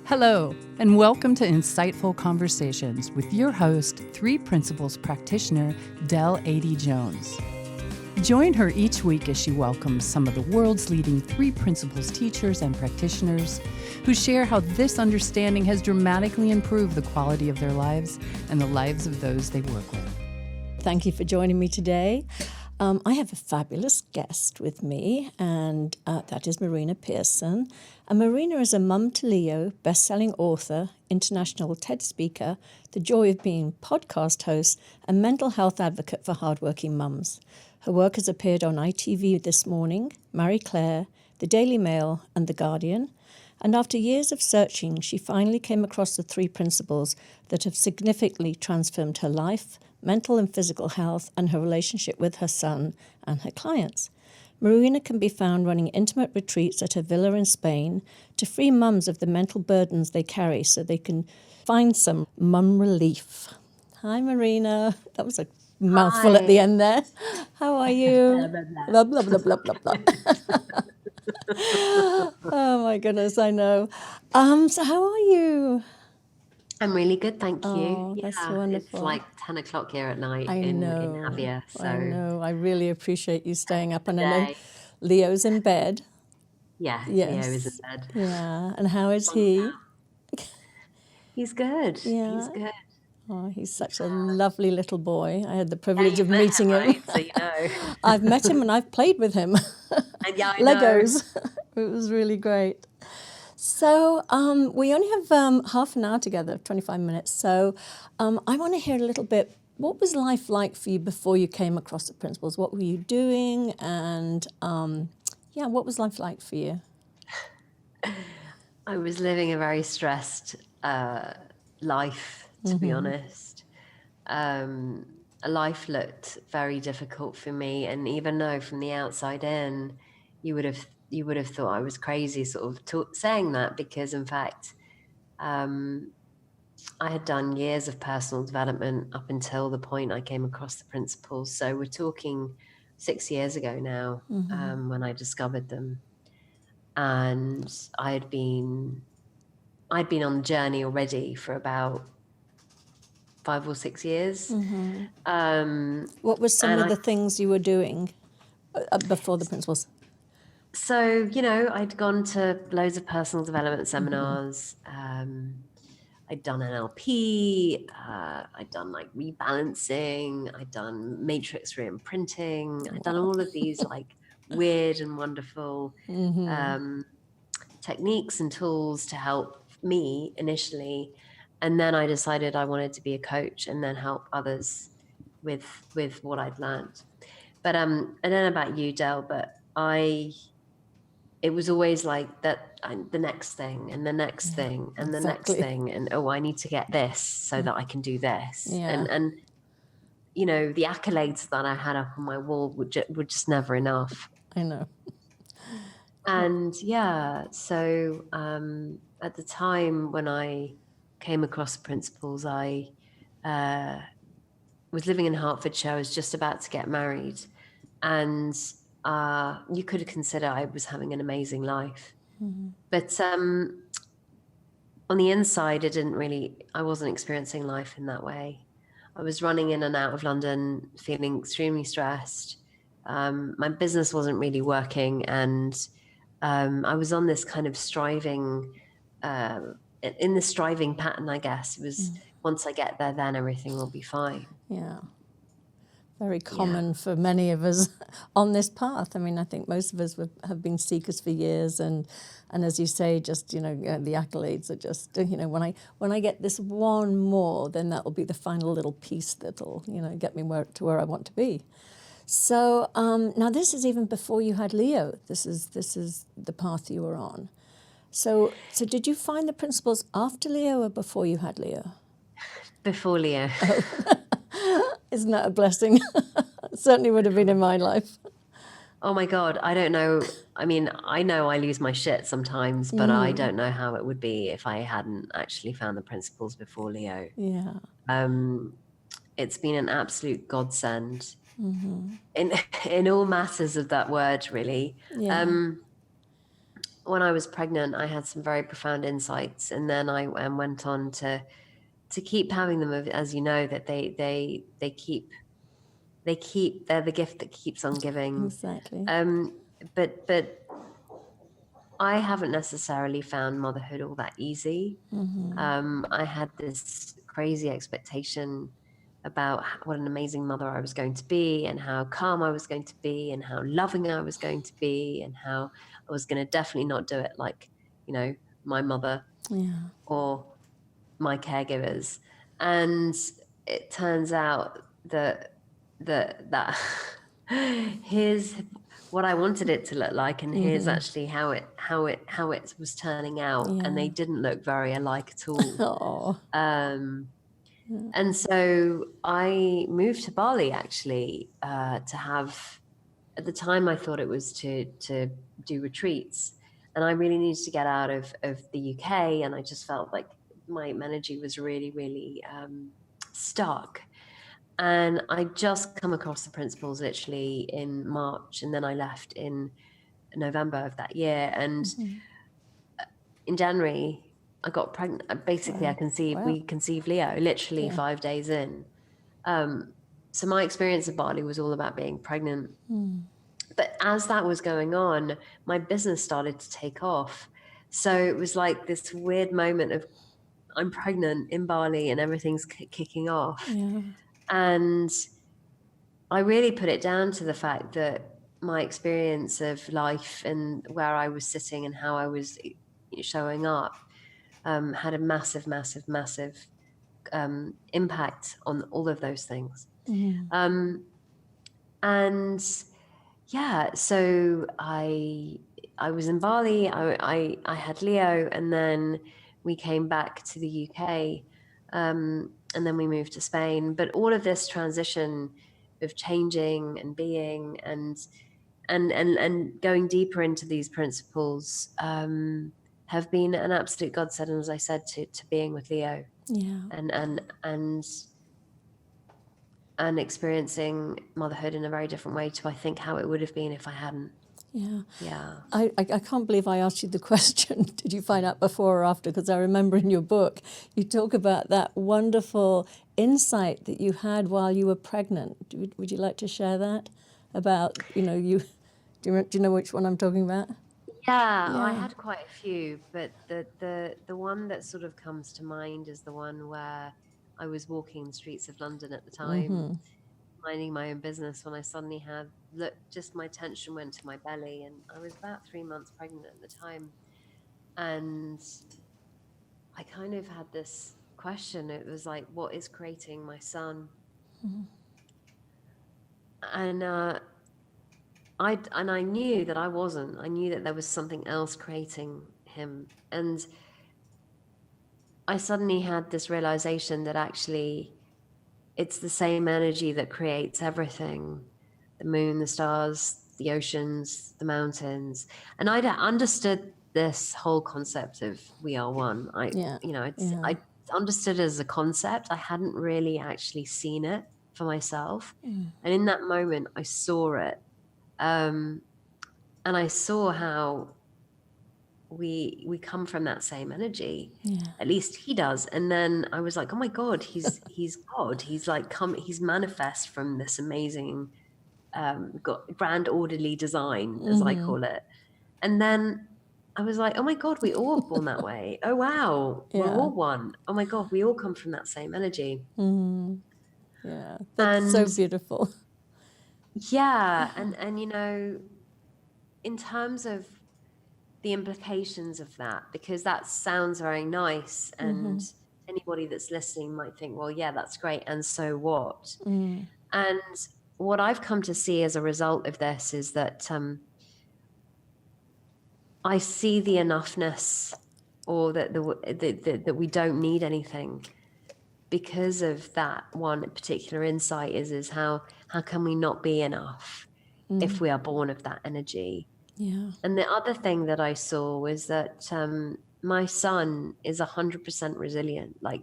Hello, and welcome to Insightful Conversations with your host, 3 Principles practitioner, Del Adey-Jones. Join her each week as she welcomes some of the world's leading 3 Principles teachers and practitioners who share how this understanding has dramatically improved the quality of their lives and the lives of those they work with. Thank you for joining me today. I have a fabulous guest with me, and that is Marina Pearson. And Marina is a mum to Leo, best-selling author, international TED speaker, the joy of being podcast host, and mental health advocate for hardworking mums. Her work has appeared on ITV This Morning, Marie Claire, The Daily Mail, and The Guardian. And after years of searching, she finally came across the 3 principles that have significantly transformed her life, mental and physical health, and her relationship with her son and her clients. Marina can be found running intimate retreats at her villa in Spain to free mums of the mental burdens they carry so they can find some mum relief. Hi, Marina. That was a mouthful Hi. At the end there. How are you? Blah, blah, blah, blah, blah, blah. Oh, my goodness, I know. So how are you? I'm really good, thank you. Oh, that's wonderful. It's like 10 o'clock here at night in Javier. So I know. I really appreciate you staying up. And I know today, Leo's in bed. Leo Yes. is in bed. Yeah. And how is he? He's good. Yeah. He's good. Oh, he's such a lovely little boy. I had the privilege of You've met meeting him. right? So you know. I've met him and I've played with him. And yeah, I know. Legos. It was really great. So we only have half an hour together, 25 minutes. So I want to hear a little bit, what was life like for you before you came across the principles? What were you doing? And what was life like for you? I was living a very stressed life, to be honest. Life looked very difficult for me, and even though from the outside in, you would have thought I was crazy, sort of saying that, because in fact, I had done years of personal development up until the point I came across the principles. So we're talking 6 years ago now, when I discovered them, and I'd been on the journey already for about 5 or 6 years. What were some of the things you were doing before the principles? So, I'd gone to loads of personal development seminars. I'd done NLP. I'd done like rebalancing. I'd done matrix reimprinting. I'd done all of these like weird and wonderful techniques and tools to help me initially. And then I decided I wanted to be a coach and then help others with what I'd learned. But I don't know about you, Del, but it was always like that, the next thing and the next thing and the next thing. And, I need to get this so that I can do this. Yeah. And the accolades that I had up on my wall were just never enough. I know. And so at the time when I came across the principles, I was living in Hertfordshire. I was just about to get married, and you could consider I was having an amazing life. But on the inside, I wasn't experiencing life in that way. I was running in and out of London, feeling extremely stressed. My business wasn't really working, and I was on this kind of striving, in the striving pattern, I guess. It was, once I get there, then everything will be fine. Yeah. Very common for many of us on this path. I mean, I think most of us have been seekers for years, and as you say, just the accolades are just when I get this one more, then that will be the final little piece that'll get me to where I want to be. So now this is even before you had Leo. This is the path you were on. So did you find the principles after Leo or before you had Leo? Before Leo. Isn't that a blessing? It certainly would have been in my life. Oh my God, I don't know. I mean, I know I lose my shit sometimes, but I don't know how it would be if I hadn't actually found the principles before Leo. Yeah. It's been an absolute godsend in all matters of that word, really. Yeah. when I was pregnant, I had some very profound insights, and then I went on to keep having them, as you know, that they keep, they're the gift that keeps on giving. Exactly. But I haven't necessarily found motherhood all that easy. I had this crazy expectation about what an amazing mother I was going to be, and how calm I was going to be, and how loving I was going to be, and how I was going to definitely not do it like, my mother or my caregivers. And it turns out that here's what I wanted it to look like, and here's actually how it was turning out, and they didn't look very alike at all. And so I moved to Bali, actually, to have, at the time I thought it was to do retreats, and I really needed to get out of the UK, and I just felt like my energy was really, really stuck. And I just come across the principles literally in March, and then I left in November of that year. And in January, I got pregnant. Basically, we conceived Leo literally 5 days in. So my experience of Bali was all about being pregnant. But as that was going on, my business started to take off. So it was like this weird moment of, I'm pregnant in Bali and everything's kicking off. And I really put it down to the fact that my experience of life and where I was sitting and how I was showing up had a massive, massive, massive impact on all of those things. And yeah, so I was in Bali, I had Leo, and then we came back to the UK, and then we moved to Spain. But all of this transition of changing and being and going deeper into these principles have been an absolute godsend, as I said, to being with Leo. And experiencing motherhood in a very different way to, I think, how it would have been if I hadn't. I can't believe I asked you the question, did you find out before or after? Because I remember in your book, you talk about that wonderful insight that you had while you were pregnant. Would you like to share that? About, do you know which one I'm talking about? Yeah, I had quite a few, but the one that sort of comes to mind is the one where I was walking the streets of London at the time, minding my own business, when I suddenly just my attention went to my belly, and I was about 3 months pregnant at the time. And I kind of had this question. It was like, what is creating my son? And I knew that I wasn't. I knew that there was something else creating him. And I suddenly had this realization that actually it's the same energy that creates everything: the moon, the stars, the oceans, the mountains. And I'd understood this whole concept of we are one. I understood it as a concept. I hadn't really actually seen it for myself. And in that moment, I saw it. And I saw how we come from that same energy. At least he does. And then I was like, oh my God, he's God. He's like he's manifest from this amazing grand orderly design, as I call it. And then I was like, oh my God, we all were born that way. Oh wow, we're all one. Oh my God, we all come from that same energy. Yeah, that's so beautiful. Yeah, and in terms of the implications of that, because that sounds very nice, and anybody that's listening might think, well, yeah, that's great, and so what? And what I've come to see as a result of this is that I see the enoughness, or that we don't need anything, because of that one particular insight is how can we not be enough if we are born of that energy? And the other thing that I saw was that my son is 100% resilient. Like,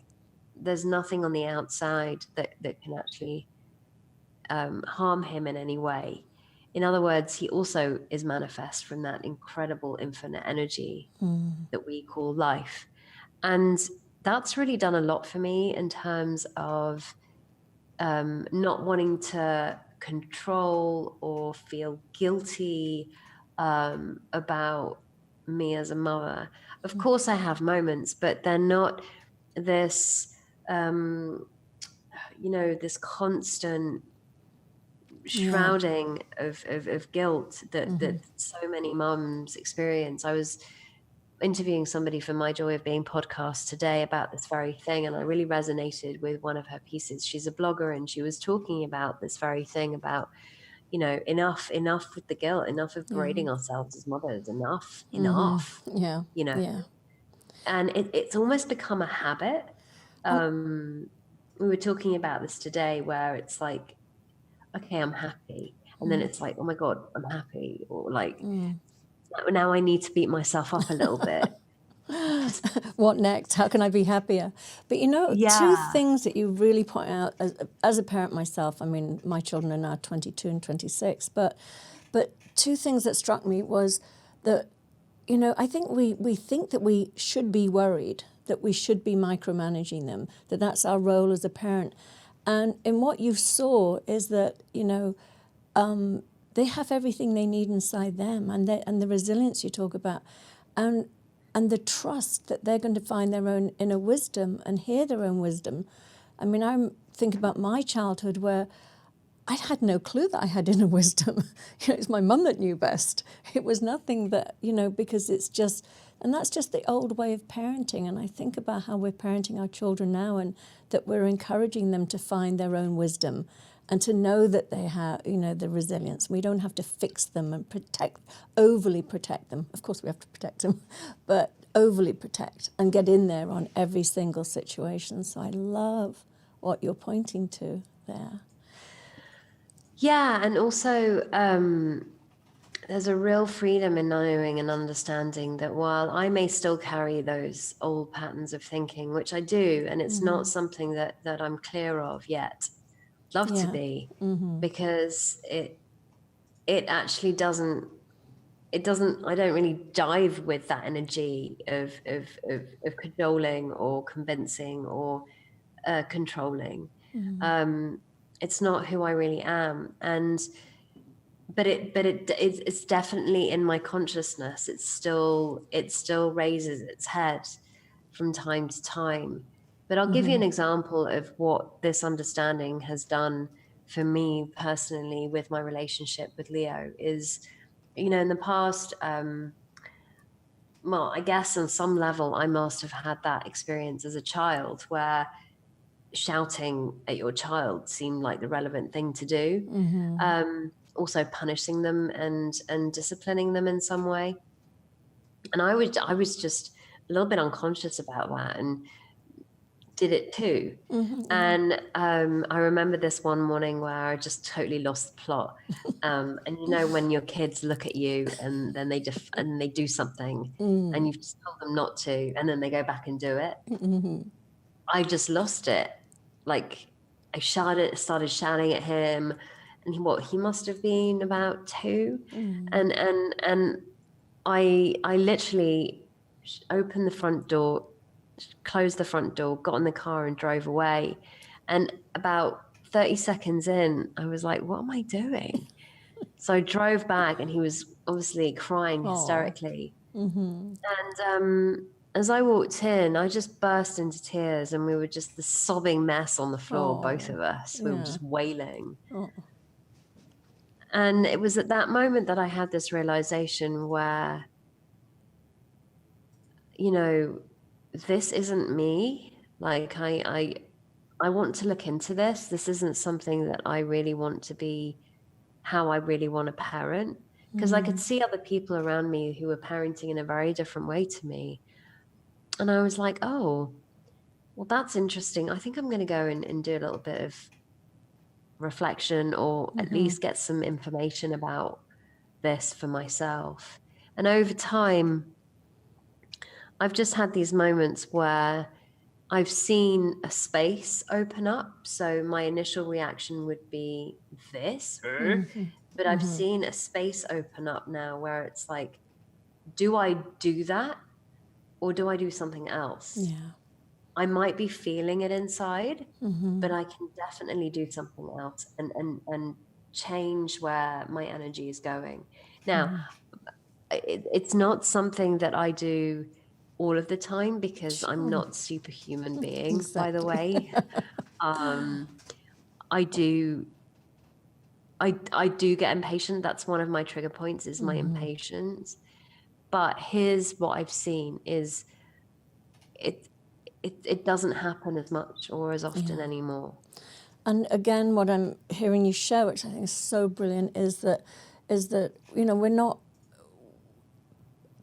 there's nothing on the outside that can actually harm him in any way. in other words, he also is manifest from that incredible infinite energy that we call life. And that's really done a lot for me in terms of not wanting to control or feel guilty about me as a mother. Of course, I have moments, but they're not this, this constant shrouding of guilt that so many mums experience. I was interviewing somebody for My Joy of Being podcast today about this very thing, and I really resonated with one of her pieces. She's a blogger, and she was talking about this very thing about, enough with the guilt, enough of berating ourselves as mothers, enough, and it's almost become a habit. We were talking about this today, where it's like, okay, I'm happy, and then it's like, oh my God, I'm happy, or like, now I need to beat myself up a little bit. What next? How can I be happier? But two things that you really point out as a parent myself. I mean, my children are now 22 and 26, but two things that struck me was that, I think we think that we should be worried, that we should be micromanaging them, that that's our role as a parent. And in what you saw is that, they have everything they need inside them, and the resilience you talk about, and the trust that they're going to find their own inner wisdom and hear their own wisdom. I mean, I think about my childhood where I had no clue that I had inner wisdom. It's my mum that knew best. It was nothing that, because it's just, and that's just the old way of parenting. And I think about how we're parenting our children now, and that we're encouraging them to find their own wisdom and to know that they have, the resilience. We don't have to fix them and overly protect them. Of course we have to protect them, but overly protect and get in there on every single situation. So I love what you're pointing to there. Yeah, and also there's a real freedom in knowing and understanding that while I may still carry those old patterns of thinking, which I do, and it's not something that I'm clear of yet, love to be, because it actually doesn't, I don't really dive with that energy of cajoling or convincing or controlling. It's not who I really am. But it's definitely in my consciousness. It still raises its head from time to time. But I'll give you an example of what this understanding has done for me personally with my relationship with Leo is, in the past, well, I guess on some level, I must have had that experience as a child where shouting at your child seemed like the relevant thing to do. Also punishing them and disciplining them in some way. And I was just a little bit unconscious about that and did it too. And I remember this one morning where I just totally lost the plot. And when your kids look at you and then they do something and you've just told them not to, and then they go back and do it. I just lost it. Like I started shouting at him, and he must have been about 2, and I literally opened the front door, closed the front door, got in the car and drove away. And about 30 seconds in, I was like, what am I doing? So I drove back, and he was obviously crying hysterically. And as I walked in, I just burst into tears, and we were just the sobbing mess on the floor, both of us. We were just wailing. And it was at that moment that I had this realization where, this isn't me. Like I want to look into this. This isn't something that I really want to be, how I really want to parent. Because I could see other people around me who were parenting in a very different way to me. And I was like, oh, well, that's interesting. I think I'm going to go and do a little bit of reflection, or at least get some information about this for myself. And over time, I've just had these moments where I've seen a space open up. So my initial reaction would be this. But I've seen a space open up now where it's like, do I do that or do I do something else? Yeah. I might be feeling it inside, but I can definitely do something else and change where my energy is going. Now, it's not something that I do all of the time because I'm not superhuman being, by the Exactly. way. I do I do get impatient. That's one of my trigger points is my impatience. But here's what I've seen is it it doesn't happen as much or as often anymore. And again, what I'm hearing you share, which I think is so brilliant, is that we're not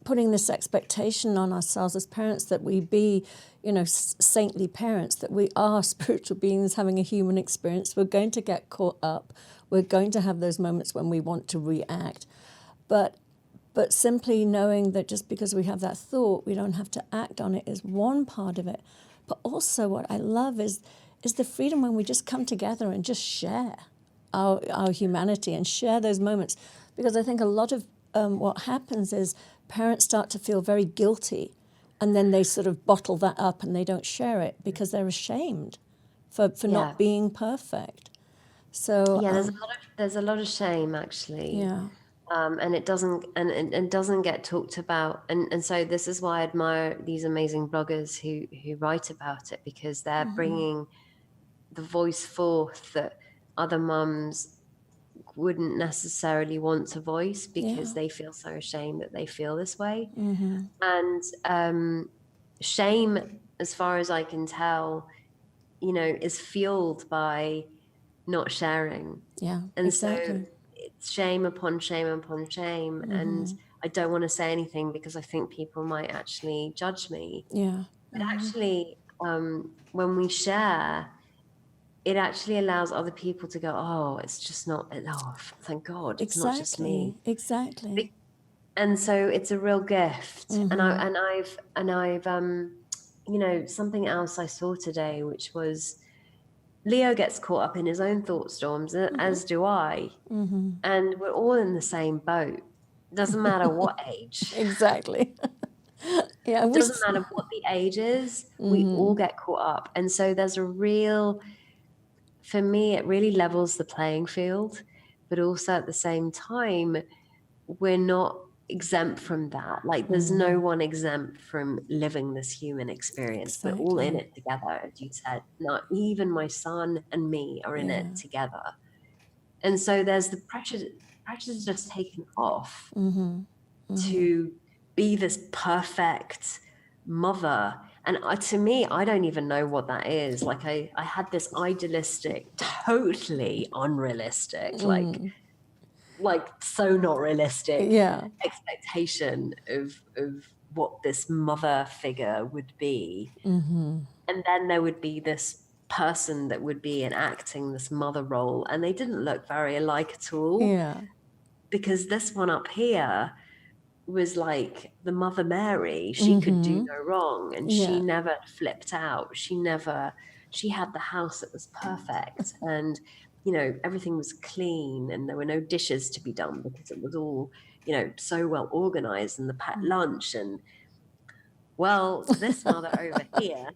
putting this expectation on ourselves as parents that we be, saintly parents, that we are spiritual beings having a human experience. We're going to get caught up. We're going to have those moments when we want to react. But simply knowing that just because we have that thought, we don't have to act on it is one part of it. But also what I love is the freedom when we just come together and just share our humanity and share those moments. Because I think a lot of what happens is parents start to feel very guilty, and then they sort of bottle that up and they don't share it because they're ashamed for not being perfect. So Yeah, there's a lot of shame actually. yeah. And it doesn't get talked about, and so this is why I admire these amazing bloggers who write about it, because they're bringing the voice forth that other mums wouldn't necessarily want to voice because they feel so ashamed that they feel this way. And shame, as far as I can tell, is fueled by not sharing. Yeah, And exactly. so it's shame upon shame upon shame. And I don't want to say anything because I think people might actually judge me. Yeah. But actually, when we share, it actually allows other people to go, oh, it's just not, oh, thank God, it's not just me. Exactly. And so it's a real gift. And I've something else I saw today, which was Leo gets caught up in his own thought storms, as do I. And we're all in the same boat. Doesn't matter what age. Exactly. Yeah. Doesn't matter what the age is. We all get caught up. And so there's for me, it really levels the playing field. But also at the same time, we're not exempt from that. Like there's no one exempt from living this human experience. We're all in it together, as you said. Not even my son and me are in it together. And so there's the pressure's just taken off to be this perfect mother. And to me, I don't even know what that is. Like I had this idealistic, totally unrealistic, like so not realistic expectation of what this mother figure would be. And then there would be this person that would be enacting this mother role, and they didn't look very alike at all. Yeah. Because this one up here was like the Mother Mary. She could do no wrong, and she never flipped out. She had the house that was perfect, and everything was clean, and there were no dishes to be done because it was all so well organized, and the packed lunch. And well, this mother over here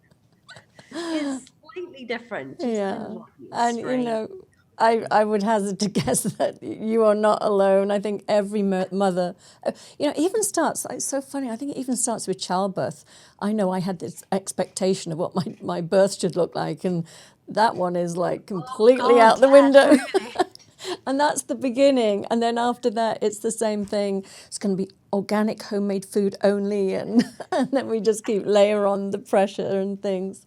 is slightly different. She's kind of like And I would hazard to guess that you are not alone. I think every mother, even starts, it's so funny, I think it even starts with childbirth. I know I had this expectation of what my birth should look like, and that one is like completely out the window. Really? And that's the beginning. And then after that, it's the same thing. It's going to be organic homemade food only, and then we just keep layer on the pressure and things.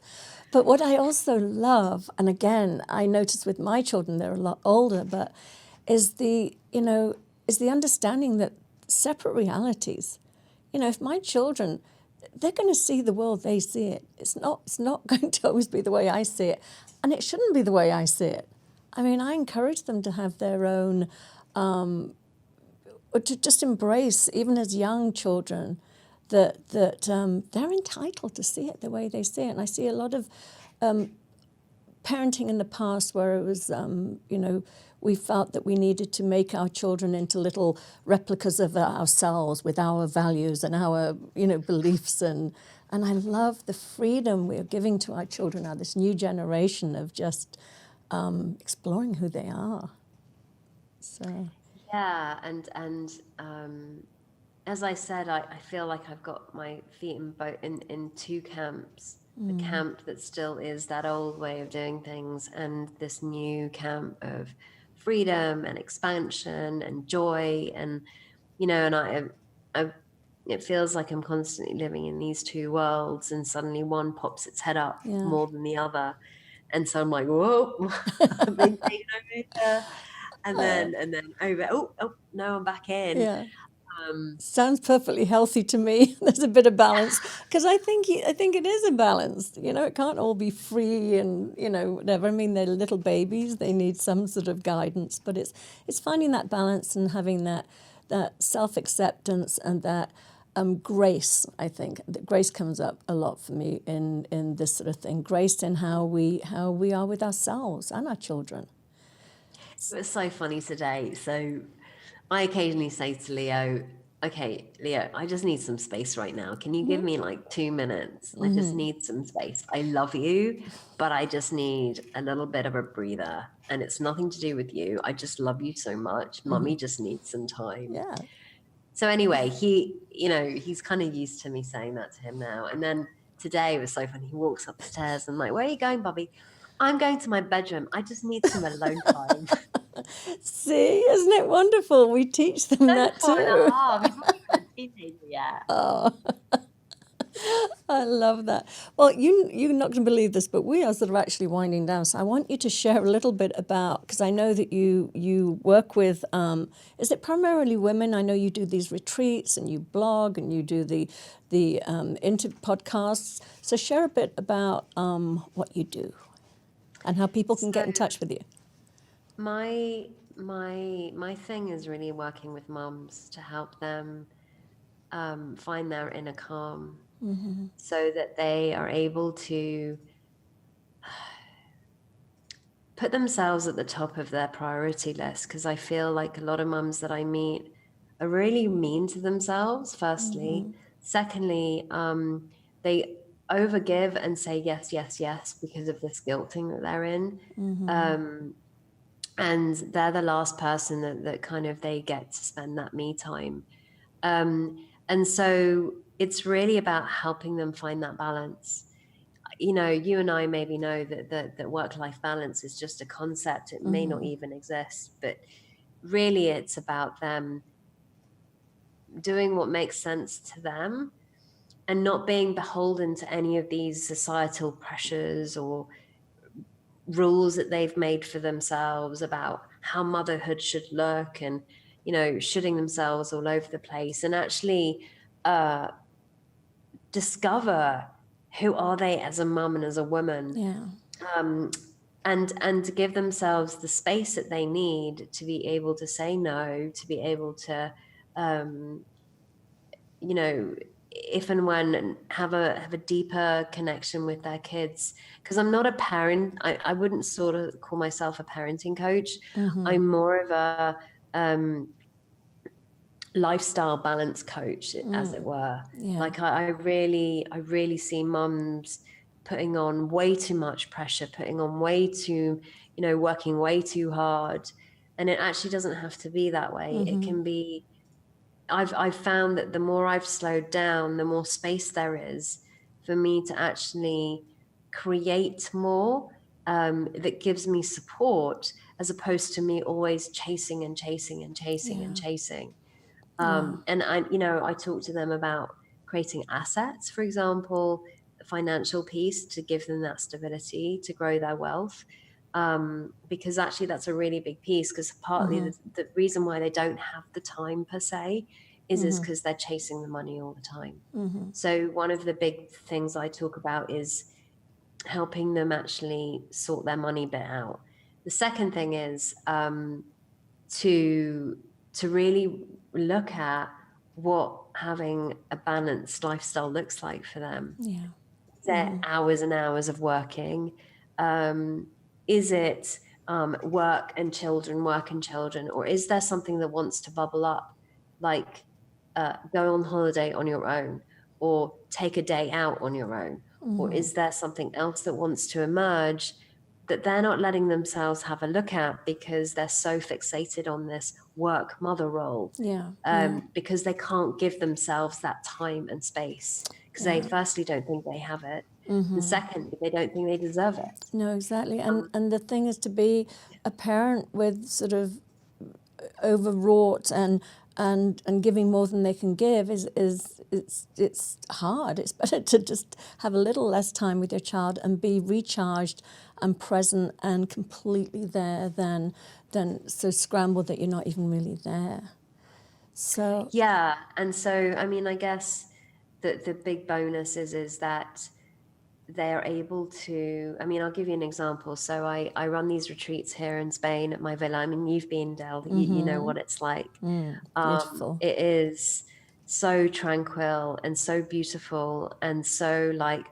But what I also love, and again, I notice with my children, they're a lot older, but is the understanding that separate realities. If my children, they're going to see the world they see it. It's not going to always be the way I see it, and it shouldn't be the way I see it. I mean, I encourage them to have their own, or to just embrace, even as young children, that they're entitled to see it the way they see it. And I see a lot of parenting in the past where it was, we felt that we needed to make our children into little replicas of ourselves with our values and our, beliefs. And I love the freedom we're giving to our children now, this new generation of just exploring who they are. So Yeah, and as I said, I feel like I've got my feet in two camps. The camp that still is that old way of doing things, and this new camp of freedom and expansion and joy, and I it feels like I'm constantly living in these two worlds, and suddenly one pops its head up yeah. more than the other, and so I'm like, whoa, I've been taken over, and then over. Oh no, I'm back in. Yeah. Sounds perfectly healthy to me. There's a bit of balance, because I think it is a balance. It can't all be free and whatever. I mean, they're little babies; they need some sort of guidance. But it's finding that balance and having that self-acceptance and that grace. I think that grace comes up a lot for me in this sort of thing. Grace in how we are with ourselves and our children. It was so funny today. So I occasionally say to Leo, okay, Leo, I just need some space right now. Can you give me like 2 minutes? I just need some space. I love you, but I just need a little bit of a breather. And it's nothing to do with you. I just love you so much. Mummy just needs some time. Yeah. So anyway, he's kind of used to me saying that to him now. And then today it was so funny. He walks up the stairs and I'm like, where are you going, Bobby? I'm going to my bedroom. I just need some alone time. See, isn't it wonderful? We teach them that too. 4.5. He's not even a teenager yet. Oh, I love that. Well, you're not going to believe this, but we are sort of actually winding down. So I want you to share a little bit about, because I know that you work with, is it primarily women? I know you do these retreats and you blog and you do the podcasts. So share a bit about what you do and how people can get in touch with you. My thing is really working with mums to help them find their inner calm, so that they are able to put themselves at the top of their priority list. Because I feel like a lot of mums that I meet are really mean to themselves, firstly. Secondly, they overgive and say yes, yes, yes because of this guilting that they're in. And they're the last person that kind of they get to spend that me time. And so it's really about helping them find that balance. You and I maybe know that work-life balance is just a concept. It may not even exist, but really it's about them doing what makes sense to them and not being beholden to any of these societal pressures or rules that they've made for themselves about how motherhood should look, and shooting themselves all over the place, and actually discover who are they as a mum and as a woman, and to give themselves the space that they need to be able to say no, to be able to if and when have a deeper connection with their kids. Because I'm not a parent. I wouldn't sort of call myself a parenting coach. I'm more of a lifestyle balance coach, as it were. Like I really see mums putting on way too much pressure, putting on way too, working way too hard. And it actually doesn't have to be that way. It can be, I've found that the more I've slowed down, the more space there is for me to actually create more that gives me support, as opposed to me always chasing and chasing and chasing and chasing. And I talk to them about creating assets, for example, the financial piece, to give them that stability, to grow their wealth. Because actually that's a really big piece, because partly the reason why they don't have the time per se is because they're chasing the money all the time. So one of the big things I talk about is helping them actually sort their money bit out. The second thing is to really look at what having a balanced lifestyle looks like for them. Their hours and hours of working, Is it work and children, or is there something that wants to bubble up, like go on holiday on your own, or take a day out on your own? Or is there something else that wants to emerge that they're not letting themselves have a look at because they're so fixated on this work mother role? Because they can't give themselves that time and space, because they firstly don't think they have it, and second, they don't think they deserve it. No, exactly. And the thing is, to be a parent with sort of overwrought and giving more than they can give is it's hard. It's better to just have a little less time with your child and be recharged and present and completely there than so scrambled that you're not even really there. So yeah, and so I mean, I guess the big bonus is that they're able to, I mean, I'll give you an example. So I run these retreats here in Spain at my villa. I mean, you've been, Del, you know what it's like. beautiful. It is so tranquil and so beautiful and so like,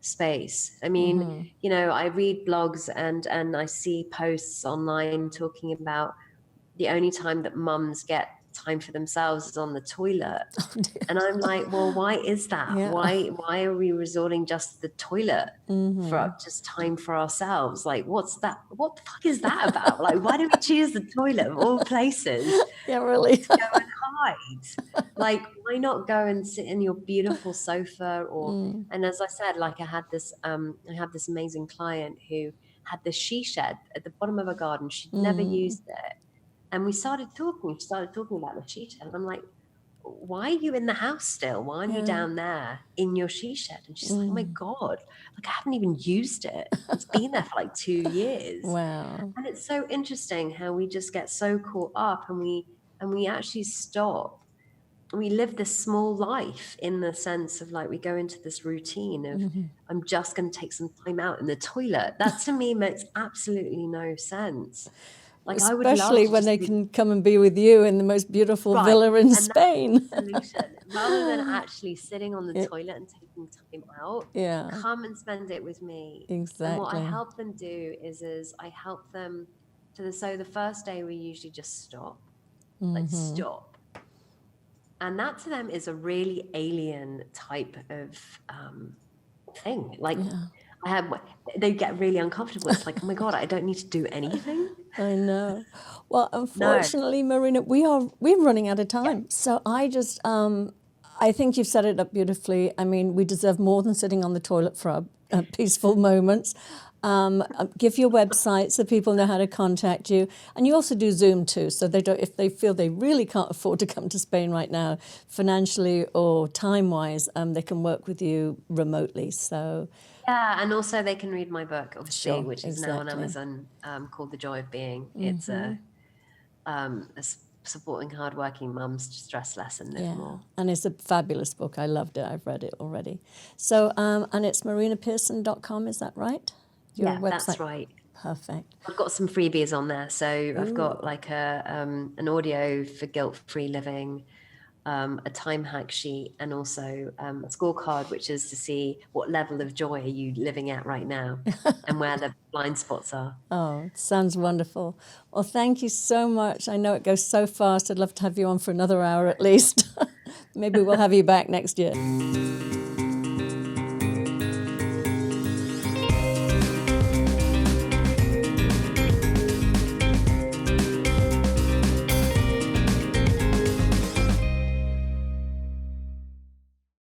space. I mean, you know, I read blogs and I see posts online talking about the only time that mums get time for themselves is on the toilet. And I'm like, well, why is that? Yeah. Why are we resorting just to the toilet for just time for ourselves? Like, what's that? What the fuck is that about? Like, why do we choose the toilet of all places? Yeah, really. To go and hide. Like, why not go and sit in your beautiful sofa? Or and as I said, like I have this amazing client who had this she shed at the bottom of her garden. She'd never used it. And we started talking. She started talking about the she shed. And I'm like, why are you in the house still? Why aren't you down there in your she shed? And she's like, oh my God, like I haven't even used it. It's been there for like 2 years. Wow. And it's so interesting how we just get so caught up and we actually stop. We live this small life in the sense of like we go into this routine of I'm just going to take some time out in the toilet. That to me makes absolutely no sense. Like, especially when they can come and be with you in the most beautiful villa in Spain. Solution. Rather than actually sitting on the toilet and taking time out, come and spend it with me. Exactly. And what I help them do is I help them so the first day we usually just stop, like stop. And that to them is a really alien type of thing. Like, they get really uncomfortable. It's like, oh my God, I don't need to do anything. I know. Well, unfortunately, Marina, we're running out of time. So I just, I think you've set it up beautifully. I mean, we deserve more than sitting on the toilet for our peaceful moments. Give your website so people know how to contact you. And you also do Zoom too, so they don't, if they feel they really can't afford to come to Spain right now, financially or time-wise, they can work with you remotely. So. Yeah, and also they can read my book, obviously, which is now on Amazon, called The Joy of Being. It's a supporting hardworking mums to stress less and live more. And it's a fabulous book. I loved it. I've read it already. So, and it's marinapearson.com, is that right? Your website? That's right. Perfect. I've got some freebies on there. So I've got like an audio for guilt-free living, a time hack sheet, and also a scorecard, which is to see what level of joy are you living at right now and where the blind spots are. Oh, it sounds wonderful. Well, thank you so much. I know it goes so fast. I'd love to have you on for another hour at least. Maybe we'll have you back next year.